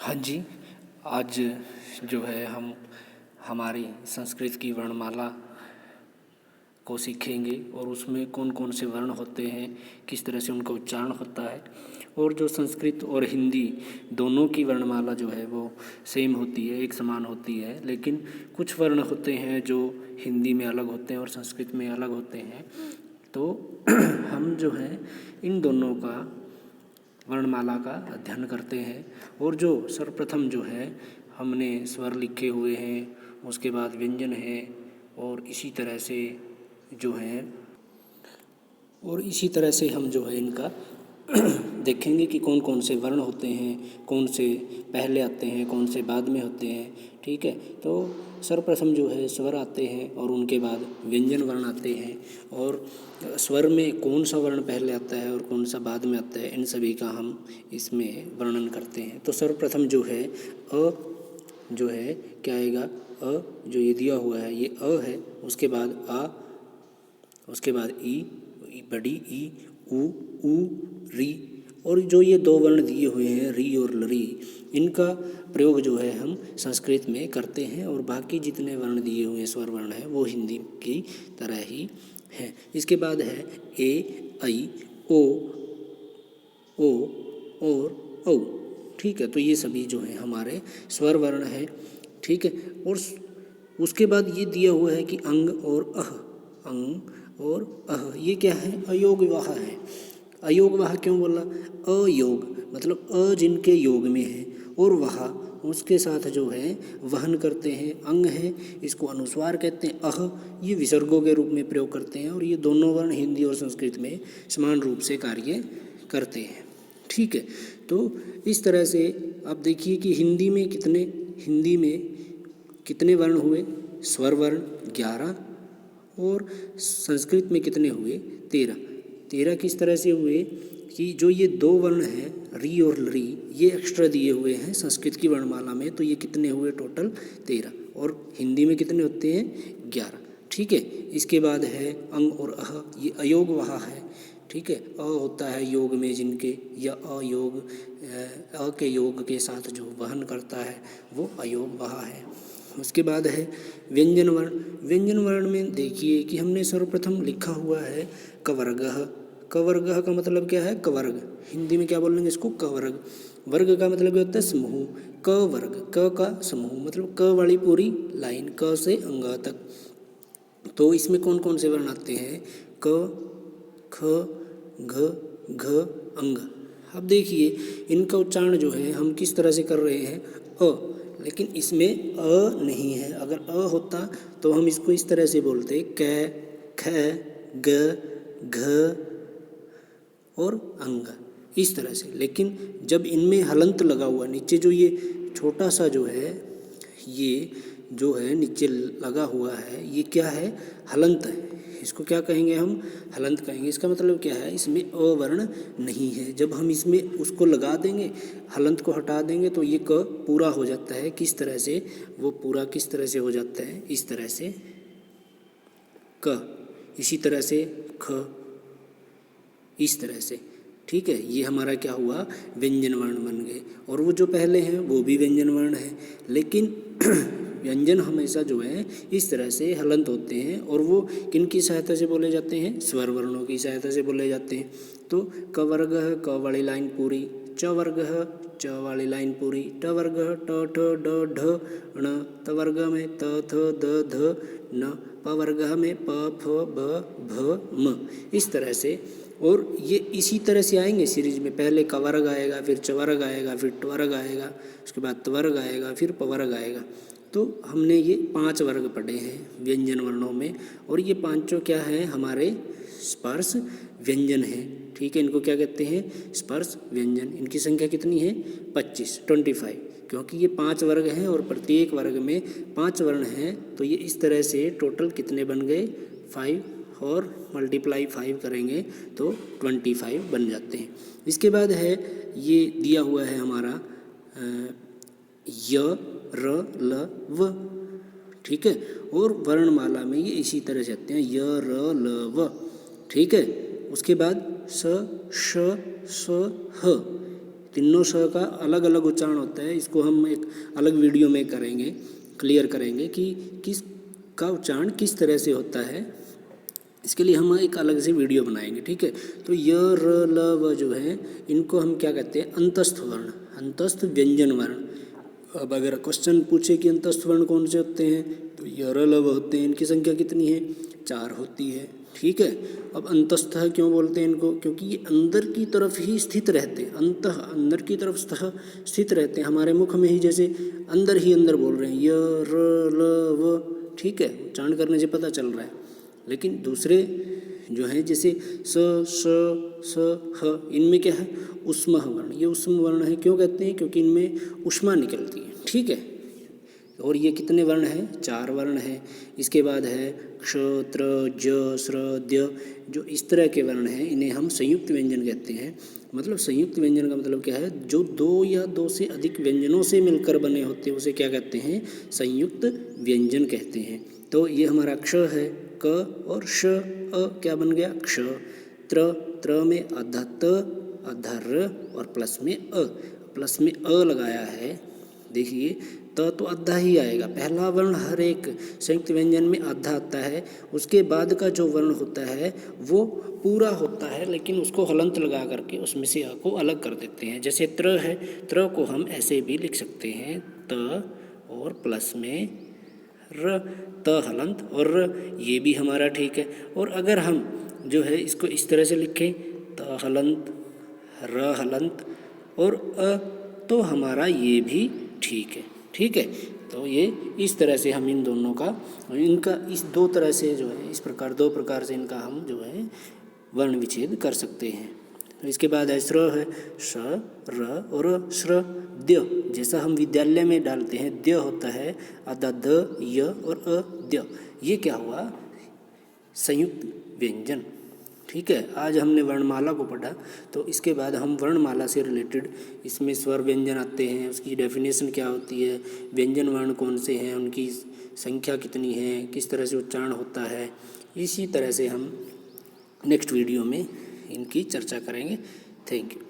हाँ जी, आज जो है हम हमारी संस्कृत की वर्णमाला को सीखेंगे और उसमें कौन कौन से वर्ण होते हैं, किस तरह से उनका उच्चारण होता है। और जो संस्कृत और हिंदी दोनों की वर्णमाला जो है वो सेम होती है, एक समान होती है, लेकिन कुछ वर्ण होते हैं जो हिंदी में अलग होते हैं और संस्कृत में अलग होते हैं। तो हम जो है इन दोनों का वर्णमाला का अध्ययन करते हैं। और जो सर्वप्रथम जो है हमने स्वर लिखे हुए हैं, उसके बाद व्यंजन है, और इसी तरह से जो है हम जो है इनका देखेंगे कि कौन कौन से वर्ण होते हैं, कौन से पहले आते हैं, कौन से बाद में होते हैं। ठीक है, तो सर्वप्रथम जो है स्वर आते हैं और उनके बाद व्यंजन वर्ण आते हैं। और स्वर में कौन सा वर्ण पहले आता है और कौन सा बाद में आता है, इन सभी का हम इसमें वर्णन करते हैं। तो सर्वप्रथम जो है अ जो है क्या आएगा, अ जो ये दिया हुआ है ये अ है, उसके बाद आ, उसके बाद ई, बड़ी ई, ऊ, री। और जो ये दो वर्ण दिए हुए हैं री और लरी, इनका प्रयोग जो है हम संस्कृत में करते हैं। और बाकी जितने वर्ण दिए हुए स्वर वर्ण हैं वो हिंदी की तरह ही हैं। इसके बाद है ए, ऐ, ओ, और औ। ठीक है, तो ये सभी जो है हमारे स्वर वर्ण हैं। ठीक है, और उसके बाद ये दिया हुआ है कि अंग और अह, अंग और अह, ये क्या है, अयोग वाह है। अयोग वाह क्यों बोला, अयोग मतलब अ जिनके योग में है और वाह उसके साथ जो है वहन करते हैं, अंग है, इसको अनुस्वार कहते हैं। अह ये विसर्गों के रूप में प्रयोग करते हैं। और ये दोनों वर्ण हिंदी और संस्कृत में समान रूप से कार्य करते हैं। ठीक है, तो इस तरह से आप देखिए कि हिंदी में कितने वर्ण हुए, स्वर वर्ण 11, और संस्कृत में कितने हुए, 13 किस तरह से हुए कि जो ये दो वर्ण हैं री और लरी, ये एक्स्ट्रा दिए हुए हैं संस्कृत की वर्णमाला में, तो ये कितने हुए टोटल 13, और हिंदी में कितने होते हैं 11। ठीक है, इसके बाद है अंग और अह, ये अयोग वहा है। ठीक है, अ होता है योग में जिनके, या अयोग अ के योग के साथ जो वहन करता है वो अयोग वहा है। उसके बाद है व्यंजन वर्ण। व्यंजन वर्ण में देखिए कि हमने सर्वप्रथम लिखा हुआ है कवर्गः। कवर्गः का मतलब क्या है, कवर्ग। हिंदी में क्या बोलेंगे इसको, कवर्ग। वर्ग का मतलब क्या होता है, समूह। क वर्ग, क का समूह मतलब क वाली पूरी लाइन, क से अंग तक। तो इसमें कौन कौन से वर्ण आते हैं, क, ख, घ, घ, अंग। अब देखिए इनका उच्चारण जो है हम किस तरह से कर रहे हैं, अ, लेकिन इसमें अ नहीं है। अगर अ होता तो हम इसको इस तरह से बोलते क, ख, ग, घ और अंग, इस तरह से। लेकिन जब इनमें हलंत लगा हुआ नीचे, जो ये छोटा सा जो है, ये जो है नीचे लगा हुआ है, ये क्या है, हलंत है। इसको क्या कहेंगे हम, हलंत कहेंगे। इसका मतलब क्या है, इसमें अ वर्ण नहीं है। जब हम इसमें उसको लगा देंगे, हलंत को हटा देंगे, तो ये क पूरा हो जाता है। किस तरह से, वो पूरा किस तरह से हो जाता है, इस तरह से क, इसी तरह से ख, इस तरह से। ठीक है, ये हमारा क्या हुआ, व्यंजन वर्ण बन गए। और वो जो पहले हैं वो भी व्यंजन वर्ण है, लेकिन व्यंजन हमेशा जो है इस तरह से हलंत होते हैं। और वो किन की सहायता से बोले जाते हैं, स्वर वर्णों की सहायता से बोले जाते हैं। तो क वर्ग क वाली लाइन पूरी, च वर्ग च वाली लाइन पूरी, ट वर्ग ट ठ ड ढ ण, त वर्ग में त थ द ध न, प वर्ग में प फ ब भ म, इस तरह से। और ये इसी तरह से आएंगे सीरीज में, पहले क वर्ग आएगा, फिर च वर्ग आएगा, फिर ट वर्ग आएगा, उसके बाद त वर्ग आएगा, फिर प वर्ग आएगा। तो हमने ये 5 वर्ग पढ़े हैं व्यंजन वर्णों में। और ये पांचों क्या हैं, हमारे स्पर्श व्यंजन हैं। ठीक है, इनको क्या कहते हैं, स्पर्श व्यंजन। इनकी संख्या कितनी है, 25, क्योंकि ये 5 वर्ग हैं और प्रत्येक वर्ग में 5 वर्ण हैं। तो ये इस तरह से टोटल कितने बन गए, 5, और मल्टीप्लाई 5 करेंगे तो 25 बन जाते हैं। इसके बाद है ये दिया हुआ है हमारा य, र, ल, व। ठीक है, और वर्णमाला में ये इसी तरह से आते हैं, य, र, ल, व। ठीक है, उसके बाद स, श, स, ह, तीनों श का अलग अलग उच्चारण होता है। इसको हम एक अलग वीडियो में करेंगे, क्लियर करेंगे कि किस का उच्चारण किस तरह से होता है। इसके लिए हम एक अलग से वीडियो बनाएंगे, ठीक है। तो य र ल व जो है इनको हम क्या कहते हैं, अंतस्थ वर्ण, अंतस्थ व्यंजन वर्ण। अब अगर क्वेश्चन पूछे कि अंतस्थ वर्ण कौन से होते हैं, तो य र ल व होते हैं। इनकी संख्या कितनी है, 4 होती है, ठीक है। अब अंतस्थ क्यों बोलते हैं इनको, क्योंकि ये अंदर की तरफ ही स्थित रहते हैं, अंदर की तरफ स्थित रहते हैं, हमारे मुख में ही जैसे अंदर ही अंदर बोल रहे हैं, य र ल व, ठीक है। उच्चारण करने से पता चल रहा है। लेकिन दूसरे जो हैं जैसे स श ह, इनमें क्या है, उष्म वर्ण। ये उष्म वर्ण है, क्यों कहते हैं, क्योंकि इनमें ऊष्मा निकलती है, ठीक है। और ये कितने वर्ण हैं, 4 वर्ण हैं। इसके बाद है क्ष त्र ज स्र द्य, जो इस तरह के वर्ण हैं इन्हें हम संयुक्त व्यंजन कहते हैं। मतलब संयुक्त व्यंजन का मतलब क्या है, जो 2 या 2 से अधिक व्यंजनों से मिलकर बने होते हैं उसे क्या कहते हैं, संयुक्त व्यंजन कहते हैं। तो ये हमारा क्ष है, क और श, अ क्या बन गया, क्ष। त्र में आधा त, आधा र और प्लस में अ लगाया है। देखिए त तो आधा ही आएगा, पहला वर्ण हर एक संयुक्त व्यंजन में आधा आता है, उसके बाद का जो वर्ण होता है वो पूरा होता है, लेकिन उसको हलंत लगा करके उसमें से अ को अलग कर देते हैं। जैसे त्र है, त्र को हम ऐसे भी लिख सकते हैं, त और प्लस में र, त हलंत और र, ये भी हमारा ठीक है। और अगर हम जो है इसको इस तरह से लिखें, त हलंत र हलंत और अ, तो हमारा ये भी ठीक है, ठीक है। तो ये इस तरह से हम इन दोनों का, इनका इस 2 तरह से जो है, इस प्रकार 2 प्रकार से इनका हम जो है वर्ण विच्छेद कर सकते हैं। तो इसके बाद है श्र है, श र और श्र द्य, जैसा हम विद्यालय में डालते हैं, द्य होता है आधा द य और अ द्य। ये क्या हुआ, संयुक्त व्यंजन, ठीक है। आज हमने वर्णमाला को पढ़ा, तो इसके बाद हम वर्णमाला से रिलेटेड इसमें स्वर व्यंजन आते हैं, उसकी डेफिनेशन क्या होती है, व्यंजन वर्ण कौन से हैं, उनकी संख्या कितनी है, किस तरह से उच्चारण होता है, इसी तरह से हम नेक्स्ट वीडियो में इनकी चर्चा करेंगे। Thank you.